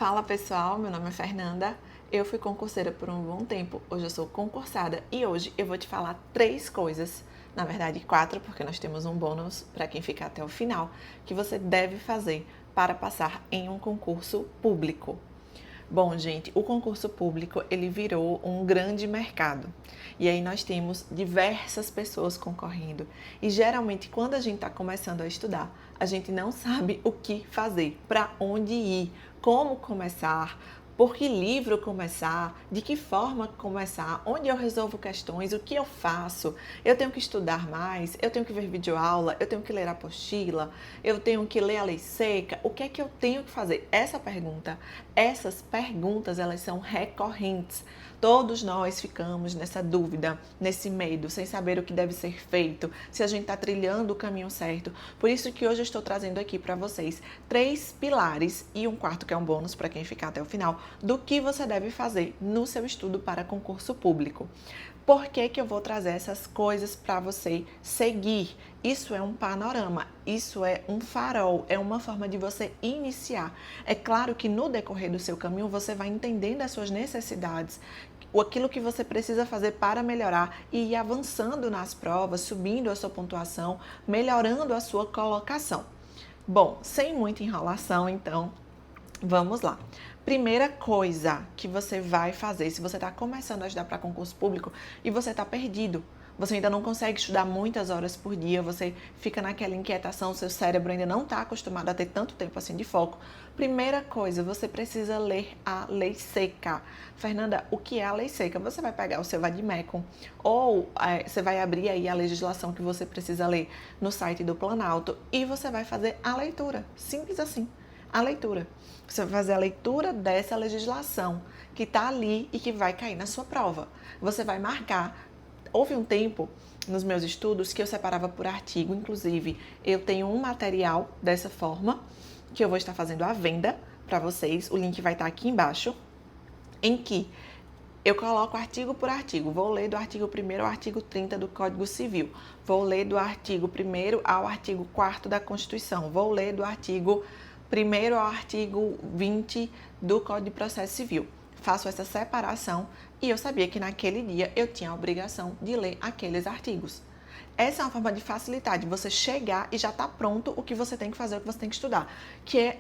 Fala pessoal, meu nome é Fernanda, eu fui concurseira por um bom tempo, hoje eu sou concursada e hoje eu vou te falar 3 coisas, na verdade 4, porque nós temos um bônus para quem ficar até o final, que você deve fazer para passar em um concurso público. Bom, gente, o concurso público, ele virou um grande mercado. E aí nós temos diversas pessoas concorrendo. E geralmente, quando a gente está começando a estudar, a gente não sabe o que fazer, para onde ir, como começar, por que livro começar, de que forma começar, onde eu resolvo questões, o que eu faço, eu tenho que estudar mais, eu tenho que ver videoaula, eu tenho que ler a apostila, eu tenho que ler a lei seca, o que é que eu tenho que fazer? Essas perguntas, elas são recorrentes. Todos nós ficamos nessa dúvida, nesse medo, sem saber o que deve ser feito, se a gente está trilhando o caminho certo. Por isso que hoje eu estou trazendo aqui para vocês 3 pilares e um quarto que é um bônus para quem ficar até o final, do que você deve fazer no seu estudo para concurso público. Por que que eu vou trazer essas coisas para você seguir? Isso é um panorama, isso é um farol, é uma forma de você iniciar. É claro que no decorrer do seu caminho você vai entendendo as suas necessidades, aquilo que você precisa fazer para melhorar e ir avançando nas provas, subindo a sua pontuação, melhorando a sua colocação. Bom, sem muita enrolação, então, vamos lá. Primeira coisa que você vai fazer, se você está começando a estudar para concurso público e você está perdido, você ainda não consegue estudar muitas horas por dia, você fica naquela inquietação, seu cérebro ainda não está acostumado a ter tanto tempo assim de foco. Primeira coisa, você precisa ler a lei seca. Fernanda, o que é a lei seca? Você vai pegar o seu Vademecum ou você vai abrir aí a legislação que você precisa ler no site do Planalto e você vai fazer a leitura, simples assim. A leitura. Você vai fazer a leitura dessa legislação que está ali e que vai cair na sua prova. Você vai marcar. Houve um tempo nos meus estudos que eu separava por artigo, inclusive eu tenho um material dessa forma que eu vou estar fazendo à venda para vocês. O link vai estar aqui embaixo, em que eu coloco artigo por artigo. Vou ler do artigo 1º ao artigo 30 do Código Civil. Vou ler do artigo 1º ao artigo 4º da Constituição. Vou ler do artigo 1º ao artigo 20 do Código de Processo Civil. Faço essa separação e eu sabia que naquele dia eu tinha a obrigação de ler aqueles artigos. Essa é uma forma de facilitar, de você chegar e já está pronto o que você tem que fazer, o que você tem que estudar.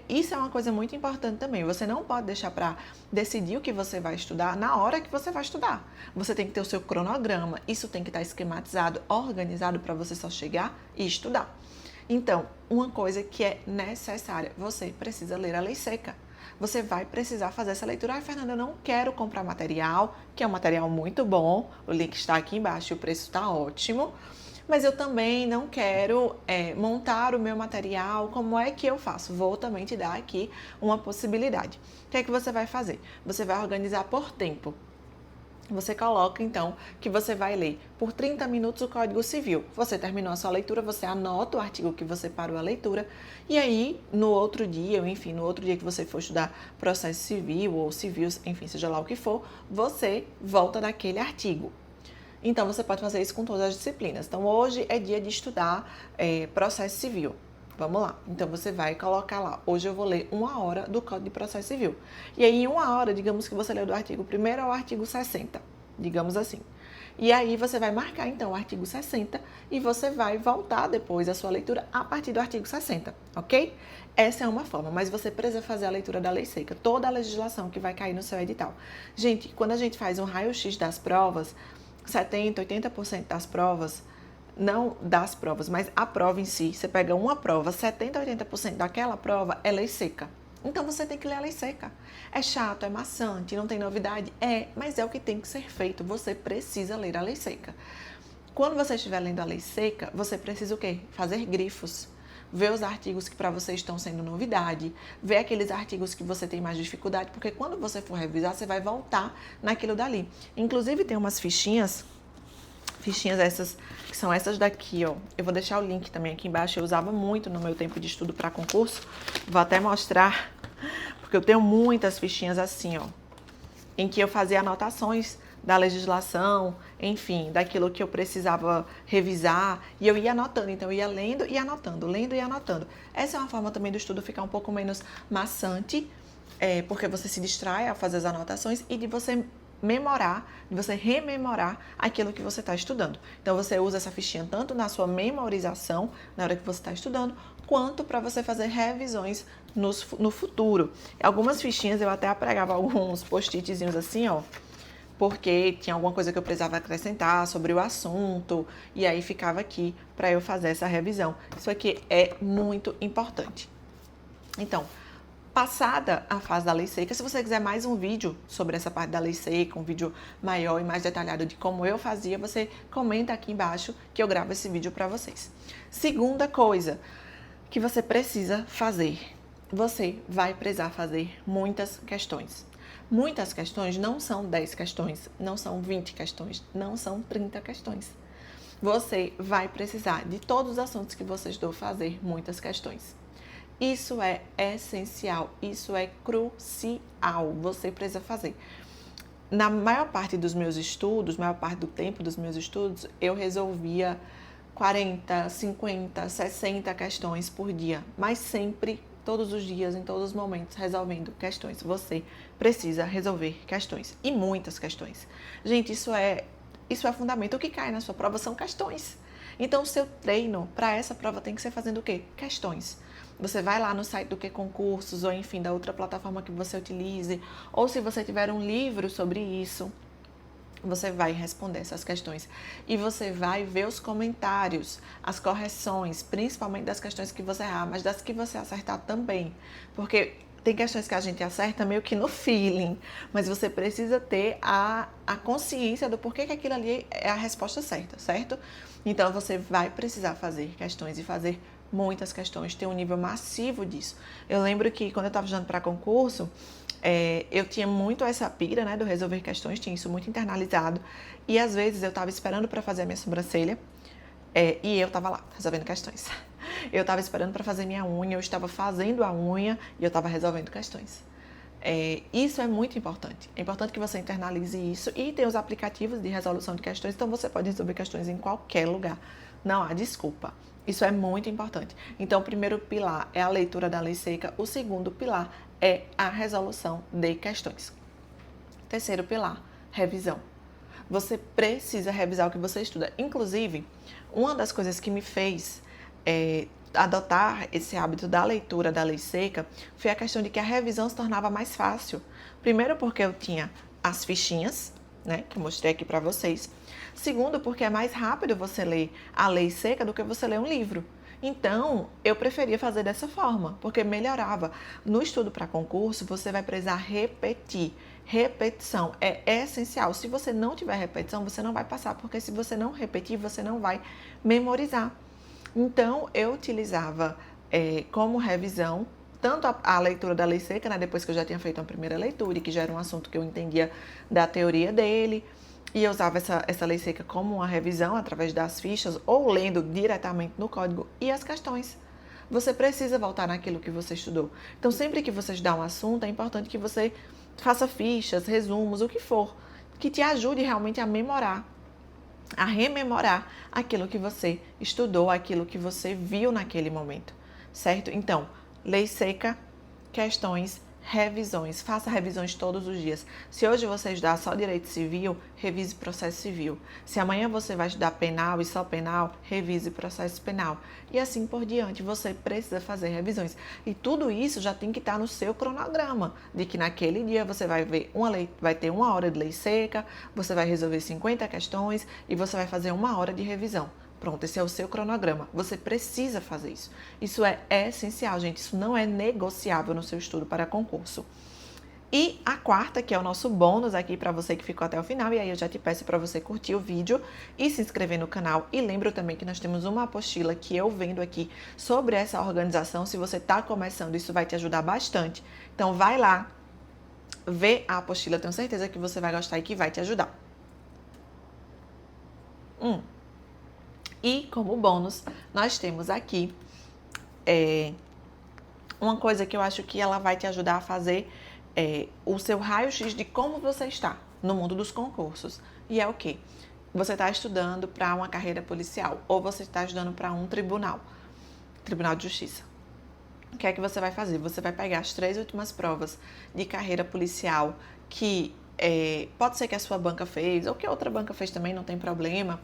Isso é uma coisa muito importante também. Você não pode deixar para decidir o que você vai estudar na hora que você vai estudar. Você tem que ter o seu cronograma, isso tem que estar esquematizado, organizado para você só chegar e estudar. Então, uma coisa que é necessária, você precisa ler a lei seca. Você vai precisar fazer essa leitura. Ai, Fernanda, eu não quero comprar material, que é um material muito bom, o link está aqui embaixo, o preço está ótimo, mas eu também não quero montar o meu material, como é que eu faço? Vou também te dar aqui uma possibilidade. O que é que você vai fazer? Você vai organizar por tempo. Você coloca, então, que você vai ler por 30 minutos o Código Civil. Você terminou a sua leitura, você anota o artigo que você parou a leitura e aí, no outro dia que você for estudar processo civil ou civil, enfim, seja lá o que for, você volta naquele artigo. Então, você pode fazer isso com todas as disciplinas. Então, hoje é dia de estudar processo civil. Vamos lá. Então, você vai colocar lá. Hoje eu vou ler 1 hora do Código de Processo Civil. E aí, em 1 hora, digamos que você leu do artigo 1º ao artigo 60. Digamos assim. E aí, você vai marcar, então, o artigo 60 e você vai voltar depois a sua leitura a partir do artigo 60, ok? Essa é uma forma, mas você precisa fazer a leitura da lei seca. Toda a legislação que vai cair no seu edital. Gente, quando a gente faz um raio-x das provas, 70%, 80% das provas, não das provas, mas a prova em si, você pega uma prova, 70%, 80% daquela prova é lei seca. Então você tem que ler a lei seca. É chato, é maçante, não tem novidade? Mas é o que tem que ser feito. Você precisa ler a lei seca. Quando você estiver lendo a lei seca, você precisa o quê? Fazer grifos. Ver os artigos que para você estão sendo novidade, ver aqueles artigos que você tem mais dificuldade, porque quando você for revisar, você vai voltar naquilo dali. Inclusive tem umas fichinhas essas, que são essas daqui, ó. Eu vou deixar o link também aqui embaixo, eu usava muito no meu tempo de estudo para concurso. Vou até mostrar, porque eu tenho muitas fichinhas assim, ó, em que eu fazia anotações da legislação, enfim, daquilo que eu precisava revisar, e eu ia anotando, então eu ia lendo e anotando, lendo e anotando. Essa é uma forma também do estudo ficar um pouco menos maçante porque você se distrai ao fazer as anotações e de você memorar, de você rememorar aquilo que você está estudando. Então, você usa essa fichinha tanto na sua memorização, na hora que você está estudando, quanto para você fazer revisões no futuro. Algumas fichinhas eu até pregava alguns post-itzinhos assim, ó, porque tinha alguma coisa que eu precisava acrescentar sobre o assunto, e aí ficava aqui para eu fazer essa revisão. Isso aqui é muito importante. Então, passada a fase da lei seca, se você quiser mais um vídeo sobre essa parte da lei seca, um vídeo maior e mais detalhado de como eu fazia, você comenta aqui embaixo que eu gravo esse vídeo para vocês. Segunda coisa que você precisa fazer, você vai precisar fazer muitas questões. Muitas questões não são 10 questões, não são 20 questões, não são 30 questões. Você vai precisar de todos os assuntos que você estudou fazer muitas questões. Isso é essencial, isso é crucial, você precisa fazer. Na maior parte dos meus estudos, maior parte do tempo dos meus estudos, eu resolvia 40, 50, 60 questões por dia, mas sempre, todos os dias, em todos os momentos, resolvendo questões. Você precisa resolver questões, e muitas questões. Gente, isso é fundamento. O que cai na sua prova são questões. Então, o seu treino para essa prova tem que ser fazendo o quê? Questões. Você vai lá no site do QConcursos ou, enfim, da outra plataforma que você utilize, ou se você tiver um livro sobre isso, você vai responder essas questões e você vai ver os comentários, as correções, principalmente das questões que você errar, mas das que você acertar também, porque tem questões que a gente acerta meio que no feeling, mas você precisa ter a consciência do porquê que aquilo ali é a resposta certa, certo? Então, você vai precisar fazer questões e fazer muitas questões, ter um nível massivo disso. Eu lembro que quando eu estava estudando para concurso, eu tinha muito essa pira, né, do resolver questões, tinha isso muito internalizado, e às vezes eu estava esperando para fazer a minha sobrancelha, e eu estava lá, resolvendo questões. Eu estava esperando para fazer minha unha, eu estava fazendo a unha e eu estava resolvendo questões. Isso é muito importante. É importante que você internalize isso e tem os aplicativos de resolução de questões, então você pode resolver questões em qualquer lugar. Não há desculpa. Isso é muito importante. Então, o primeiro pilar é a leitura da lei seca, o segundo pilar é a resolução de questões. Terceiro pilar, revisão. Você precisa revisar o que você estuda. Inclusive, uma das coisas que me fez adotar esse hábito da leitura da lei seca foi a questão de que a revisão se tornava mais fácil. Primeiro porque eu tinha as fichinhas, né, que eu mostrei aqui para vocês. Segundo, porque é mais rápido você ler a lei seca do que você ler um livro. Então, eu preferia fazer dessa forma, porque melhorava. No estudo para concurso, você vai precisar repetir. Repetição é essencial. Se você não tiver repetição, você não vai passar, porque se você não repetir, você não vai memorizar. Então, eu utilizava como revisão tanto a leitura da lei seca, né, depois que eu já tinha feito uma primeira leitura, e que já era um assunto que eu entendia da teoria dele, e eu usava essa lei seca como uma revisão através das fichas ou lendo diretamente no código e as questões. Você precisa voltar naquilo que você estudou. Então, sempre que você estudar um assunto, é importante que você faça fichas, resumos, o que for, que te ajude realmente a memorar, a rememorar aquilo que você estudou, aquilo que você viu naquele momento, certo? Então, lei seca, questões, revisões. Faça revisões todos os dias. Se hoje você estudar só direito civil, revise processo civil. Se amanhã você vai estudar penal e só penal, revise processo penal. E assim por diante, você precisa fazer revisões. E tudo isso já tem que estar no seu cronograma, de que naquele dia você vai ver vai ter 1 hora de lei seca, você vai resolver 50 questões e você vai fazer 1 hora de revisão. Pronto, esse é o seu cronograma. Você precisa fazer isso. Isso é essencial, gente. Isso não é negociável no seu estudo para concurso. E a quarta, que é o nosso bônus aqui para você que ficou até o final, e aí eu já te peço para você curtir o vídeo e se inscrever no canal. E lembro também que nós temos uma apostila que eu vendo aqui sobre essa organização. Se você está começando, isso vai te ajudar bastante. Então vai lá, vê a apostila, tenho certeza que você vai gostar e que vai te ajudar. E como bônus, nós temos aqui uma coisa que eu acho que ela vai te ajudar a fazer o seu raio-x de como você está no mundo dos concursos. E é o quê? Você está estudando para uma carreira policial ou você está estudando para um tribunal de justiça. O que é que você vai fazer? Você vai pegar as 3 últimas provas de carreira policial que pode ser que a sua banca fez, ou que outra banca fez também, não tem problema,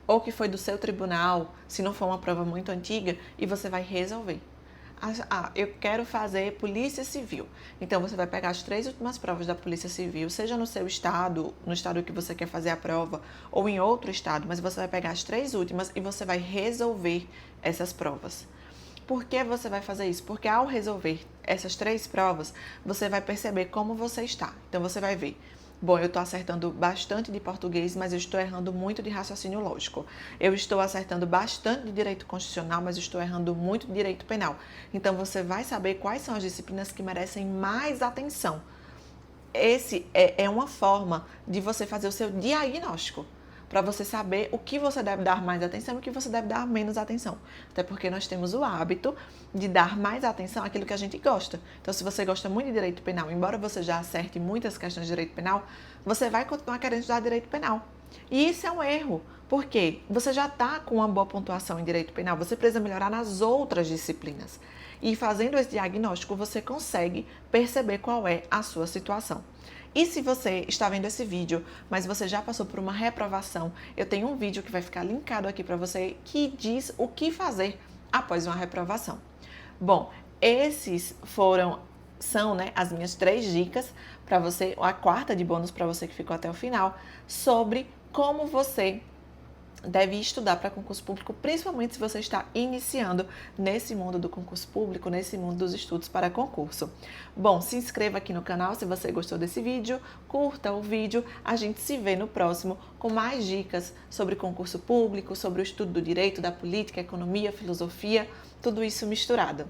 ou que foi do seu tribunal, se não for uma prova muito antiga, e você vai resolver. Eu quero fazer Polícia Civil. Então, você vai pegar as 3 últimas provas da Polícia Civil, seja no seu estado, no estado que você quer fazer a prova, ou em outro estado, mas você vai pegar as 3 últimas e você vai resolver essas provas. Por que você vai fazer isso? Porque ao resolver essas 3 provas, você vai perceber como você está. Então, você vai ver, bom, eu estou acertando bastante de português, mas eu estou errando muito de raciocínio lógico. Eu estou acertando bastante de direito constitucional, mas eu estou errando muito de direito penal. Então, você vai saber quais são as disciplinas que merecem mais atenção. Esse é uma forma de você fazer o seu diagnóstico, para você saber o que você deve dar mais atenção e o que você deve dar menos atenção. Até porque nós temos o hábito de dar mais atenção àquilo que a gente gosta. Então, se você gosta muito de direito penal, embora você já acerte muitas questões de direito penal, você vai continuar querendo estudar direito penal. E isso é um erro, porque você já está com uma boa pontuação em direito penal, você precisa melhorar nas outras disciplinas. E fazendo esse diagnóstico, você consegue perceber qual é a sua situação. E se você está vendo esse vídeo, mas você já passou por uma reprovação, eu tenho um vídeo que vai ficar linkado aqui para você que diz o que fazer após uma reprovação. Bom, são as minhas 3 dicas para você, a 4ª de bônus para você que ficou até o final, sobre como você deve estudar para concurso público, principalmente se você está iniciando nesse mundo do concurso público, nesse mundo dos estudos para concurso. Bom, se inscreva aqui no canal se você gostou desse vídeo, curta o vídeo, a gente se vê no próximo com mais dicas sobre concurso público, sobre o estudo do direito, da política, economia, filosofia, tudo isso misturado.